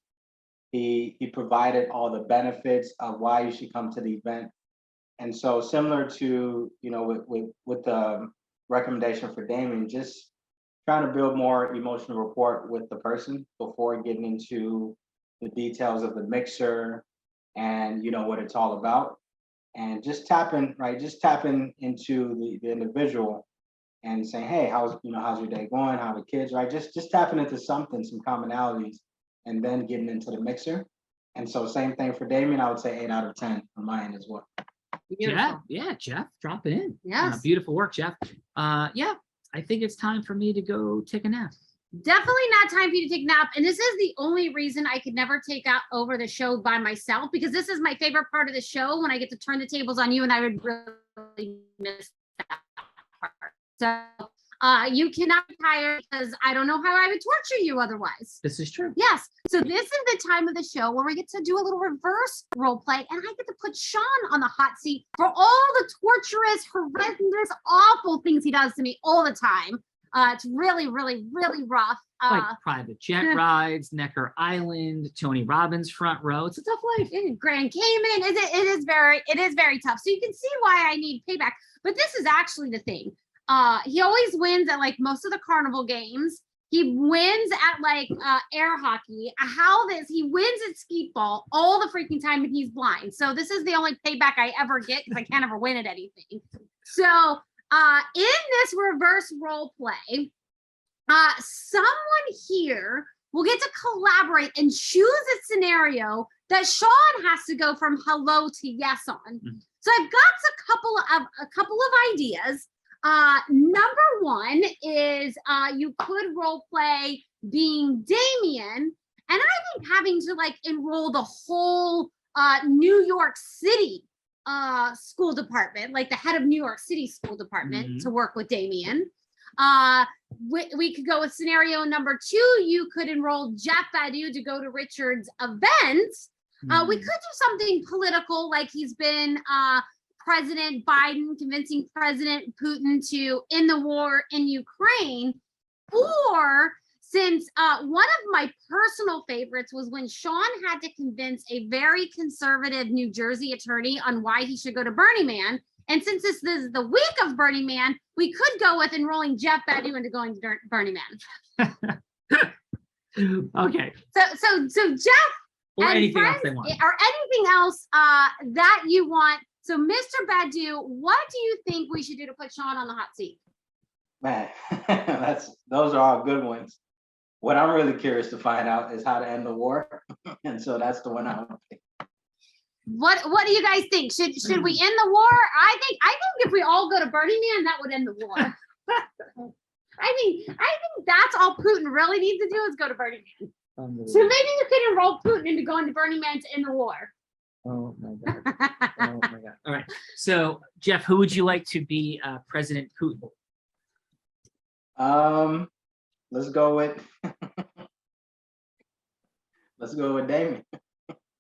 He provided all the benefits of why you should come to the event. And so similar to, with the recommendation for Damien, just trying to build more emotional rapport with the person before getting into the details of the mixer and, what it's all about. And just tapping into the individual and saying, hey, how's your day going? How are the kids, right? Just tapping into some commonalities and then getting into the mixer. And so same thing for Damien, I would say 8 out of 10 on mine as well. Jeff, drop it in. Yes. Beautiful work, Jeff. Yeah, I think it's time for me to go take a nap. Definitely not time for you to take a nap. And this is the only reason I could never take over the show by myself, because this is my favorite part of the show, when I get to turn the tables on you, and I would really miss that part. So you cannot retire, because I don't know how I would torture you otherwise. This is true. Yes. So this is the time of the show where we get to do a little reverse role play, and I get to put Sean on the hot seat for all the torturous, horrendous, awful things he does to me all the time. It's really, really, really rough. Like private jet rides, Necker Island, Tony Robbins front row. It's a tough life. Grand Cayman. It is very tough. So you can see why I need payback. But this is actually the thing. He always wins at like most of the carnival games. He wins at air hockey. He wins at skeet ball all the freaking time, and he's blind. So this is the only payback I ever get, because I can't ever win at anything. So in this reverse role play, someone here will get to collaborate and choose a scenario that Sean has to go from hello to yes on. So I've got a couple of ideas. Number one is you could role play being Damien, and I think having to enroll the whole New York City school department, like the head of New York City school department, to work with Damien. We could go with scenario number 2. You could enroll Jeff Badu to go to Richard's event. We could do something political, like he's been President Biden convincing President Putin to end the war in Ukraine. Or since one of my personal favorites was when Sean had to convince a very conservative New Jersey attorney on why he should go to Burning Man. And since this is the week of Burning Man, we could go with enrolling Jeff Badu into going to Burning Man. Okay. So Jeff, or anything else they want, or anything else that you want. So Mr. Badu, what do you think we should do to put Sean on the hot seat? Man, those are all good ones. What I'm really curious to find out is how to end the war. And so that's the one I would pick. What do you guys think? Should we end the war? I think if we all go to Burning Man, that would end the war. I think that's all Putin really needs to do, is go to Burning Man. So maybe you could enroll Putin into going to Burning Man to end the war. Oh my God. Oh my God. All right. So Jeff, who would you like to be President Putin? Let's go with Damien.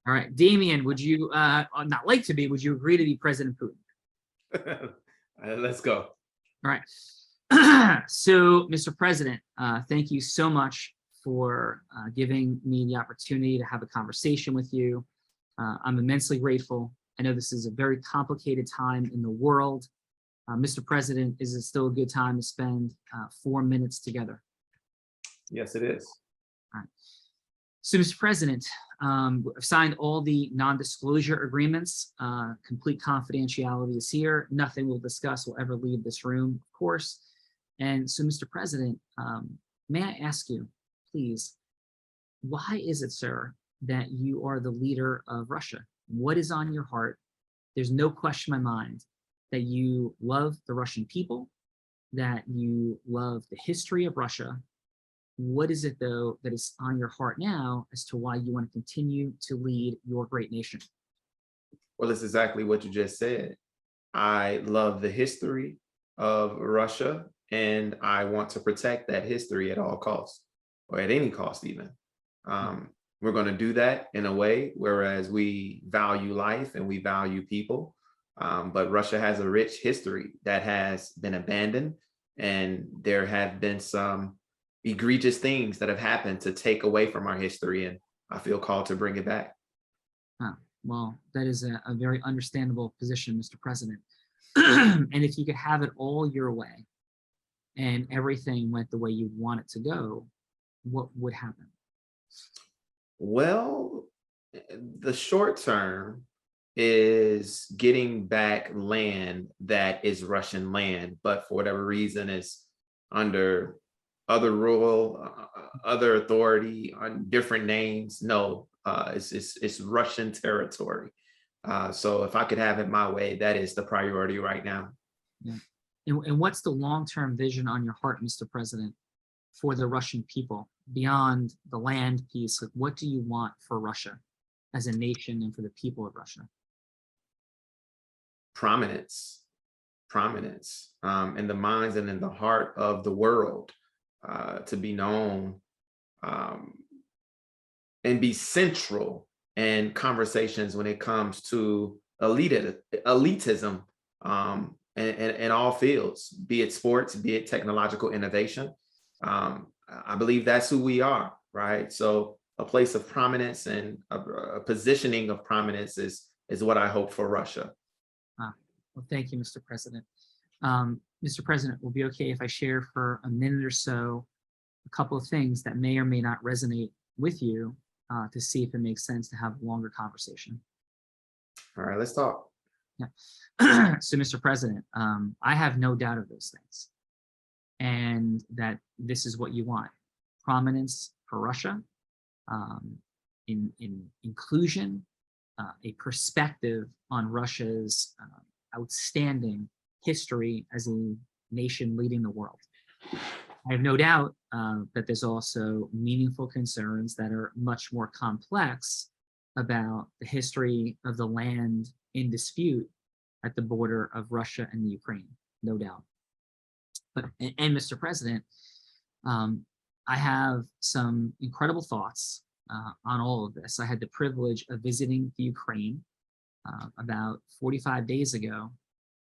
All right, Damien, would you not like to be? Would you agree to be President Putin? Let's go. All right. So, Mr. President, thank you so much for giving me the opportunity to have a conversation with you. I'm immensely grateful. I know this is a very complicated time in the world. Mr. President, is it still a good time to spend 4 minutes together? Yes, it is. All right. So, Mr. President, I've signed all the non-disclosure agreements. Complete confidentiality is here. Nothing we'll discuss will ever leave this room, of course. And so, Mr. President, may I ask you, please, why is it, sir, that you are the leader of Russia? What is on your heart? There's no question in my mind that you love the Russian people, that you love the history of Russia. What is it, though, that is on your heart now as to why you want to continue to lead your great nation? Well, it's exactly what you just said. I love the history of Russia, and I want to protect that history at all costs, or at any cost even. We're going to do that in a way whereas we value life and we value people. But Russia has a rich history that has been abandoned, and there have been some egregious things that have happened to take away from our history, and I feel called to bring it back. Well, that is a very understandable position, Mr. President. And if you could have it all your way and everything went the way you want it to go, what would happen? Well, the short term is getting back land that is Russian land, but for whatever reason is under other rule, other authority on different names. No, it's Russian territory. So if I could have it my way, that is the priority right now. Yeah. And what's the long-term vision on your heart, Mr. President, for the Russian people beyond the land piece? Like, what do you want for Russia as a nation and for the people of Russia? Prominence in the minds and in the heart of the world, to be known and be central in conversations when it comes to elitism in all fields, be it sports, be it technological innovation. I believe that's who we are, right? So a place of prominence and a positioning of prominence is what I hope for Russia. Well, thank you, Mr. President. Mr. President, will it be okay if I share for a minute or so a couple of things that may or may not resonate with you to see if it makes sense to have a longer conversation? All right, let's talk. Yeah. So, Mr. President, I have no doubt of those things, and that this is what you want: prominence for Russia, in inclusion, a perspective on Russia's outstanding history as a nation leading the world. I have no doubt that there's also meaningful concerns that are much more complex about the history of the land in dispute at the border of Russia and the Ukraine, no doubt. But, and Mr. President, I have some incredible thoughts on all of this. I had the privilege of visiting the Ukraine about 45 days ago,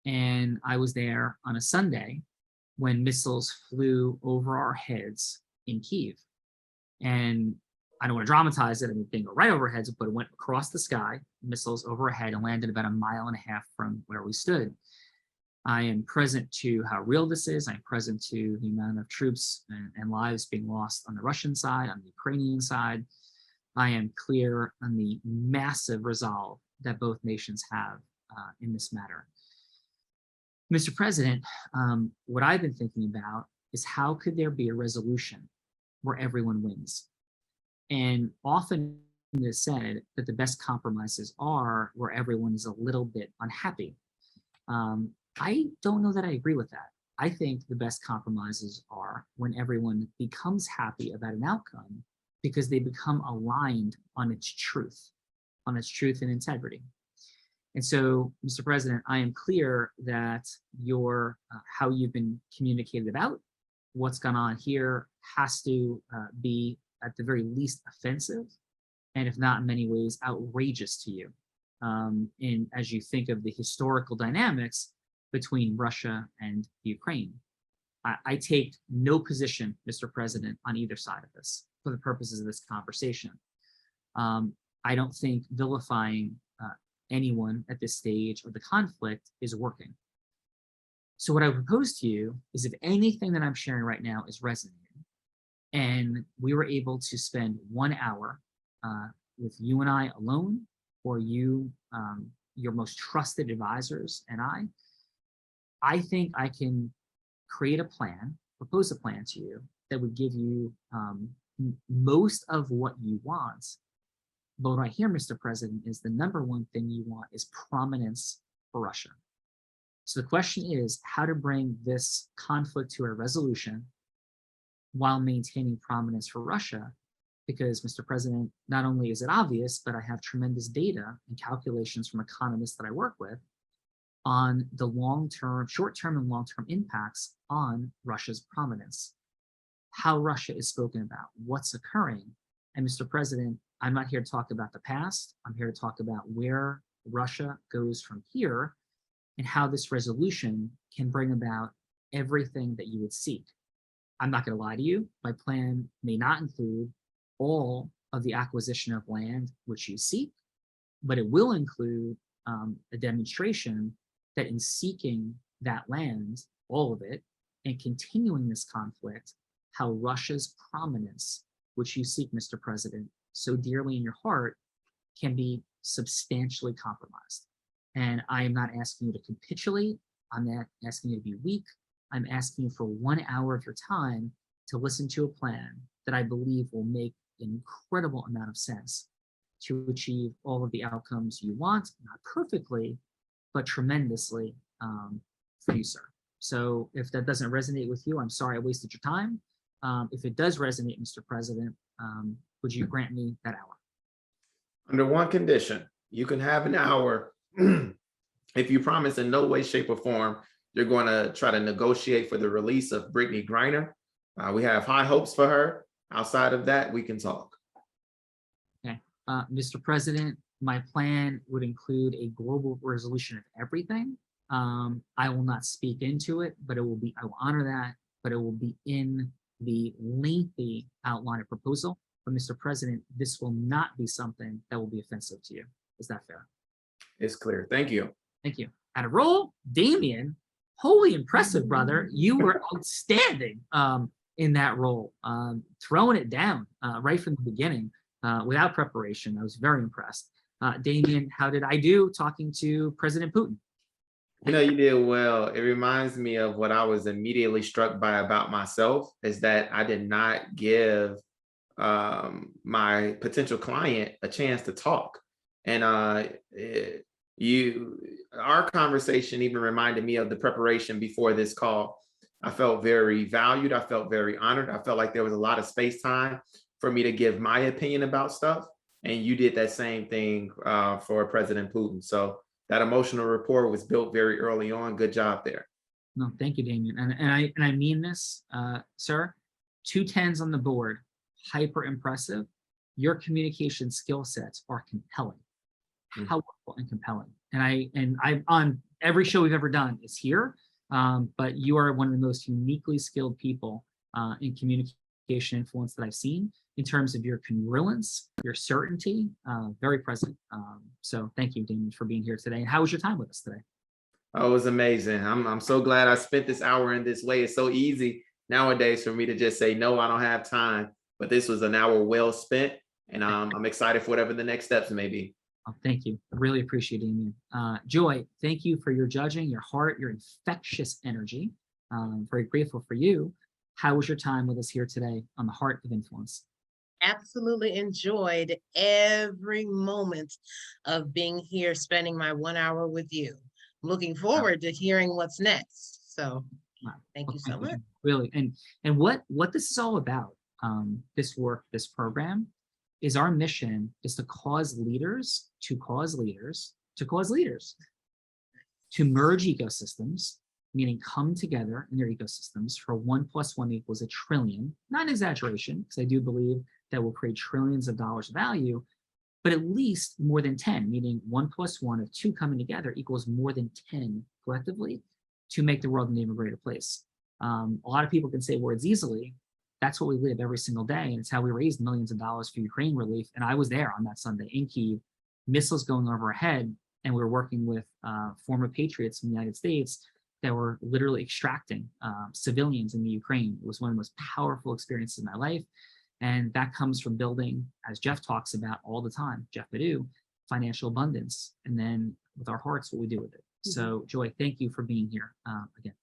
and I was there on a Sunday when missiles flew over our heads in Kyiv. And I don't want to dramatize it, I mean, they didn't go right over our heads, but it went across the sky, missiles over our head, and landed about 1.5 miles from where we stood. I am present to how real this is. I'm present to the amount of troops and lives being lost on the Russian side, on the Ukrainian side. I am clear on the massive resolve that both nations have in this matter. Mr. President, what I've been thinking about is how could there be a resolution where everyone wins? And often it is said that the best compromises are where everyone is a little bit unhappy. I don't know that I agree with that. I think the best compromises are when everyone becomes happy about an outcome because they become aligned on its truth and integrity. And so, Mr. President, I am clear that your how you've been communicated about what's gone on here has to be at the very least offensive, and if not in many ways outrageous to you. And as you think of the historical dynamics between Russia and Ukraine, I take no position, Mr. President, on either side of this for the purposes of this conversation. I don't think vilifying anyone at this stage of the conflict is working. So what I would propose to you is, if anything that I'm sharing right now is resonating, and we were able to spend 1 hour with you and I alone, or you, your most trusted advisors and I think I can create a plan, propose a plan to you that would give you most of what you want. But what I hear, Mr. President, is the number one thing you want is prominence for Russia. So the question is how to bring this conflict to a resolution while maintaining prominence for Russia. Because, Mr. President, not only is it obvious, but I have tremendous data and calculations from economists that I work with on the long-term, short-term and long-term impacts on Russia's prominence, how Russia is spoken about, what's occurring. And Mr. President, I'm not here to talk about the past. I'm here to talk about where Russia goes from here and how this resolution can bring about everything that you would seek. I'm not going to lie to you. My plan may not include all of the acquisition of land which you seek, but it will include a demonstration that in seeking that land, all of it, and continuing this conflict, how Russia's prominence, which you seek, Mr. President, so dearly in your heart, can be substantially compromised. And I am not asking you to capitulate. I'm not asking you to be weak. I'm asking you for 1 hour of your time to listen to a plan that I believe will make an incredible amount of sense to achieve all of the outcomes you want, not perfectly, but tremendously for you, sir. So if that doesn't resonate with you, I'm sorry I wasted your time. If it does resonate, Mr. President, would you grant me that hour? Under one condition, you can have an hour if you promise in no way, shape, or form you're going to try to negotiate for the release of Brittany Griner. We have high hopes for her. Outside of that, we can talk. Okay. Mr. President, my plan would include a global resolution of everything. I will not speak into it, but I will honor that, but it will be in the lengthy outline of proposal. But Mr. President, this will not be something that will be offensive to you. Is that fair? It's clear. Thank you. Thank you. At a roll, Damien, wholly impressive, brother. You were outstanding in that role, throwing it down right from the beginning without preparation. I was very impressed. Damien, how did I do talking to President Putin? You know, you did well. It reminds me of what I was immediately struck by about myself, is that I did not give my potential client a chance to talk. And our conversation even reminded me of the preparation before this call. I felt very valued. I felt very honored. I felt like there was a lot of space time for me to give my opinion about stuff. And you did that same thing for President Putin. So that emotional rapport was built very early on. Good job there. No, thank you, Damien. And I mean this, sir. 2 10s on the board, hyper impressive. Your communication skill sets are compelling, powerful and compelling. And I on every show we've ever done is here, but you are one of the most uniquely skilled people in communication influence that I've seen in terms of your congruence, your certainty, very present. So thank you, Damien, for being here today. And how was your time with us today? Oh, it was amazing. I'm so glad I spent this hour in this way. It's so easy nowadays for me to just say, no, I don't have time. But this was an hour well spent, and I'm excited for whatever the next steps may be. Oh, thank you. I really appreciate it, Damien. Joy, thank you for your judging, your heart, your infectious energy. Very grateful for you. How was your time with us here today on the Heart of Influence? Absolutely enjoyed every moment of being here, spending my 1 hour with you. Looking forward to hearing what's next. So thank you so much. Really. And what this is all about this work, this program, is our mission is to cause leaders to cause leaders to cause leaders, to merge ecosystems, meaning come together in their ecosystems for 1 + 1 = 1 trillion, not an exaggeration, because I do believe that will create trillions of dollars of value, but at least more than 10, meaning 1 + 1 of 2 coming together equals more than 10 collectively to make the world an even greater place. A lot of people can say words easily. That's what we live every single day, and it's how we raised millions of dollars for Ukraine relief. And I was there on that Sunday in Kyiv, missiles going over our head, and we were working with former patriots in the United States that were literally extracting civilians in the Ukraine. It was one of the most powerful experiences in my life. And that comes from building, as Jeff talks about all the time, Jeff Badu, financial abundance. And then with our hearts, what we do with it. So Joy, thank you for being here again.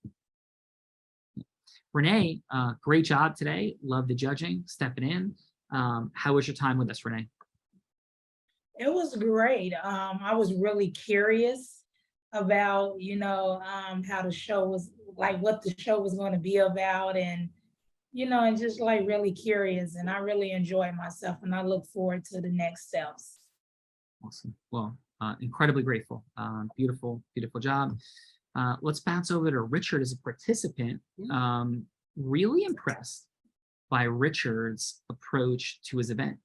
Renee, great job today. Love the judging, stepping in. How was your time with us, Renee? It was great. I was really curious about, how the show was, like what the show was going to be about, and and just like really curious, and I really enjoyed myself, and I look forward to the next steps. Awesome. Well, incredibly grateful. Beautiful, beautiful job. Let's bounce over to Richard as a participant. Really impressed by Richard's approach to his event,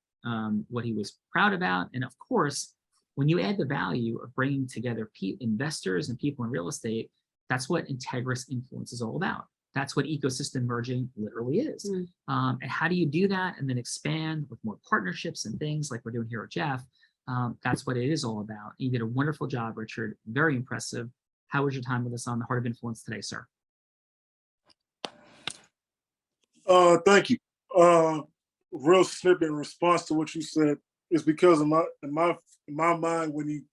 what he was proud about. And of course, when you add the value of bringing together investors and people in real estate, that's what integrous influence is all about. That's what ecosystem merging literally is. And how do you do that and then expand with more partnerships and things like we're doing here at Jeff? That's what it is all about. You did a wonderful job, Richard. Very impressive. How was your time with us on the Heart of Influence today, sir? Thank you. Real snippet in response to what you said is because in my mind, when you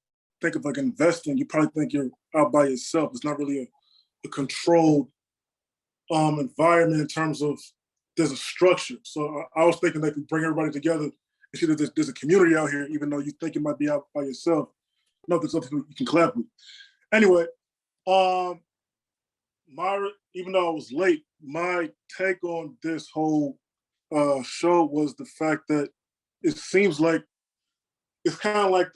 think of like investing, you probably think you're out by yourself. It's not really a controlled environment in terms of there's a structure. So I was thinking they could bring everybody together and see that there's a community out here, even though you think you might be out by yourself. No, there's something you can collab with. Anyway, even though I was late, my take on this whole show was the fact that it seems like it's kind of like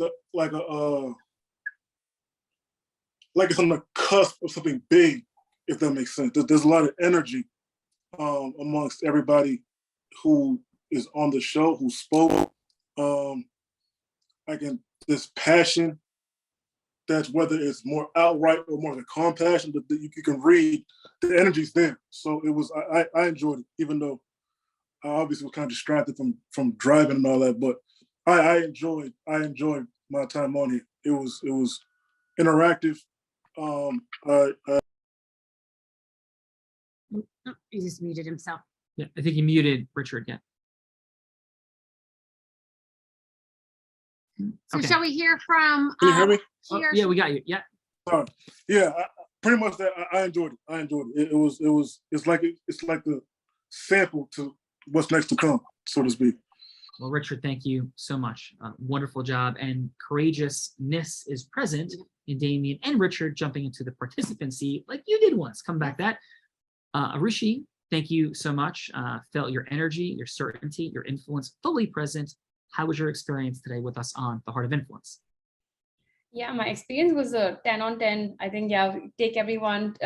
it's on the cusp of something big, if that makes sense. There's a lot of energy amongst everybody who is on the show, who spoke. This passion, that's whether it's more outright or more of a compassion that you can read, the energy's there. So it was, I enjoyed it, even though I obviously was kind of distracted from driving and all that, but I enjoyed my time on here. It was interactive. He just muted himself. Yeah, I think he muted Richard. Yeah. So shall we hear from? Can you hear me? Yeah, we got you. Yeah. Yeah, pretty much that. I enjoyed it. It's like the sample to what's next to come, so to speak. Well, Richard, thank you so much. Wonderful job, and courageousness is present in Damien and Richard jumping into the participant seat like you did once. Come back that. Arooshi, thank you so much. Felt your energy, your certainty, your influence fully present. How was your experience today with us on the Heart of Influence? Yeah, my experience was a 10 on 10. I think, take everyone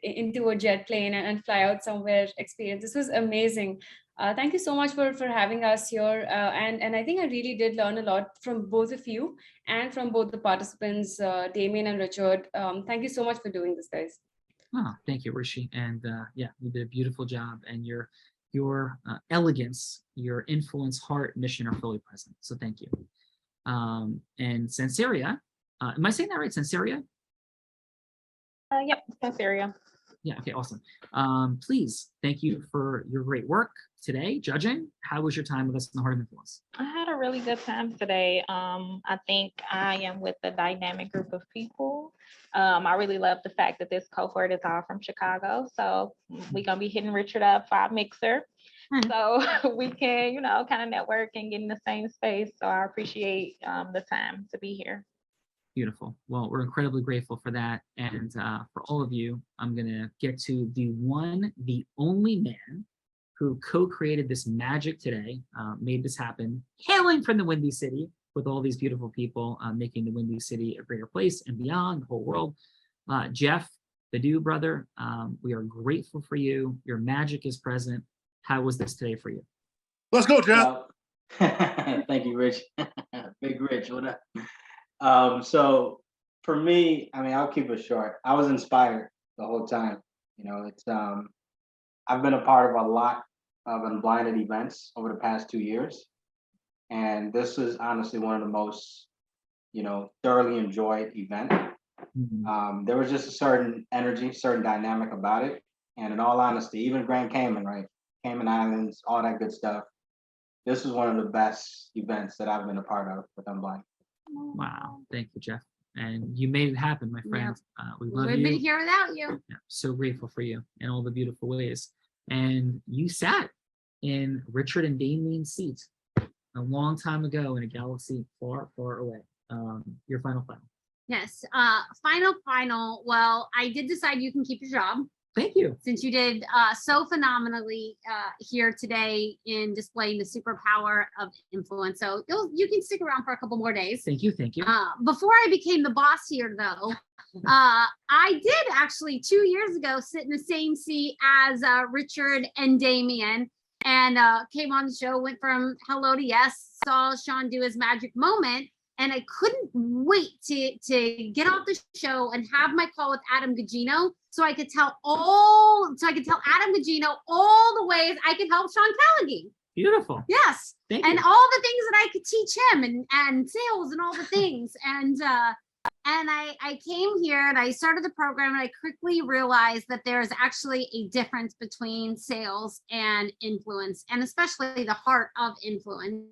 into a jet plane and fly out somewhere experience. This was amazing. Thank you so much for having us here. And I think I really did learn a lot from both of you and from both the participants, Damien and Richard. Thank you so much for doing this, guys. Oh, thank you, Rishi. And yeah, you did a beautiful job, and your elegance, your influence, heart, mission are fully present. So thank you. And Sanseria, am I saying that right? Sanseria? Yep, Sanseria. Yeah, okay, awesome. Please, thank you for your great work today, judging. How was your time with us in the Heart of Influence? I had a really good time today. I think I am with a dynamic group of people. I really love the fact that this cohort is all from Chicago. So we're gonna be hitting Richard up for our mixer. So we can, kind of network and get in the same space. So I appreciate the time to be here. Beautiful. Well, we're incredibly grateful for that. And for all of you, I'm going to get to the one, the only man who co-created this magic today, made this happen, hailing from the Windy City with all these beautiful people, making the Windy City a greater place and beyond the whole world. Jeff, Badu brother, we are grateful for you. Your magic is present. How was this today for you? Let's go, Jeff. Thank you, Rich. Big Rich, what up? So for me, I mean, I'll keep it short. I was inspired the whole time. You know, it's I've been a part of a lot of unblinded events over the past 2 years. And this is honestly one of the most, thoroughly enjoyed event. There was just a certain energy, certain dynamic about it. And in all honesty, even Grand Cayman, right? Cayman Islands, all that good stuff. This is one of the best events that I've been a part of with Unblind. Wow. Thank you, Jeff. And you made it happen, my friend. We love you. We've been here without you. Yeah, so grateful for you in all the beautiful ways. And you sat in Richard and Damien's seats a long time ago in a galaxy far, far away. Your final. Yes. Final. Well, I did decide you can keep your job. Thank you. Since you did so phenomenally here today in displaying the superpower of influence. So you can stick around for a couple more days. Thank you. Before I became the boss here, though, I did actually 2 years ago sit in the same seat as Richard and Damien, and came on the show, went from hello to yes, saw Sean do his magic moment. And I couldn't wait to get off the show and have my call with Adam Gugino, so I could tell Adam Gugino all the ways I could help Sean Callaghan. Beautiful. Yes. Thank and you. all the things that I could teach him and sales and all the things. And I came here and I started the program, and I quickly realized that there is actually a difference between sales and influence, and especially the heart of influence.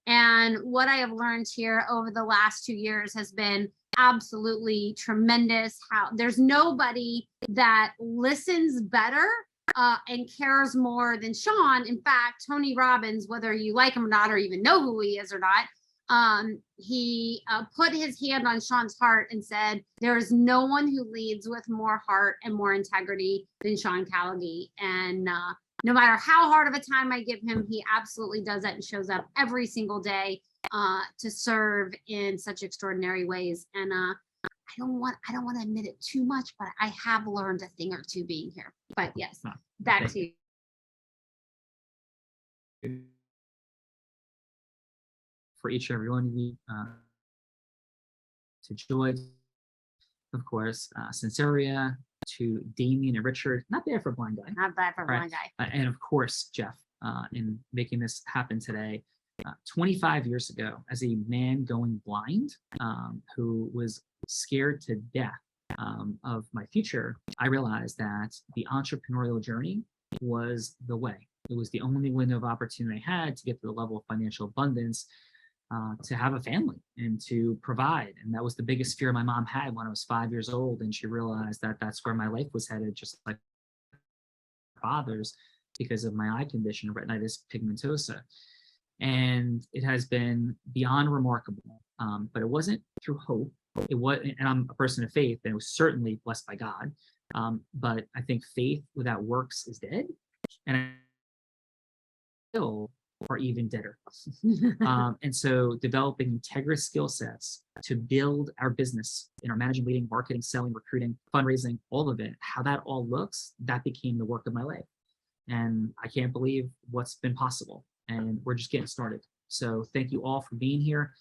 And what I have learned here over the last 2 years has been absolutely tremendous. How there's nobody that listens better and cares more than Sean. In fact, Tony Robbins, whether you like him or not, or even know who he is or not, he put his hand on Sean's heart and said, there is no one who leads with more heart and more integrity than Sean Callaghan. And no matter how hard of a time I give him, he absolutely does that and shows up every single day to serve in such extraordinary ways. And I don't want to admit it too much, but I have learned a thing or two being here. But yes, back to you. For each and every one of you, to Joy, of course, Sinceria, to Damien and Richard, not bad for a blind guy. Not bad for a blind guy. And of course, Jeff, in making this happen today. 25 years ago, as a man going blind, who was scared to death of my future, I realized that the entrepreneurial journey was the way. It was the only window of opportunity I had to get to the level of financial abundance, to have a family and to provide. And that was the biggest fear my mom had when I was 5 years old. And she realized that that's where my life was headed, just like my father's, because of my eye condition, retinitis pigmentosa. And it has been beyond remarkable. But it wasn't through hope. It was, and I'm a person of faith, and it was certainly blessed by God. But I think faith without works is dead. And I still are even deader. And so developing integrous skill sets to build our business in our managing, leading, marketing, selling, recruiting, fundraising, all of it, how that all looks, that became the work of my life. And I can't believe what's been possible. And we're just getting started. So thank you all for being here.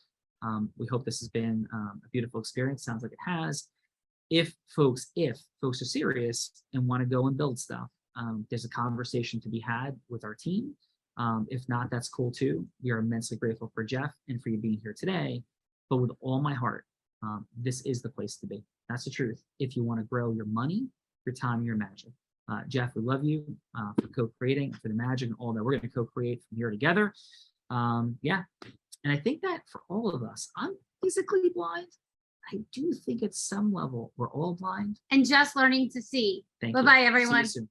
We hope this has been a beautiful experience. Sounds like it has. If folks are serious and want to go and build stuff, there's a conversation to be had with our team. If not, that's cool too. We are immensely grateful for Jeff and for you being here today. But with all my heart, this is the place to be. That's the truth. If you want to grow your money, your time, your magic. Jeff, we love you for co-creating, for the magic and all that we're going to co-create from here together. Yeah. And I think that for all of us, I'm physically blind. I do think at some level we're all blind. And just learning to see. Thank you. Bye-bye, See you everyone. soon.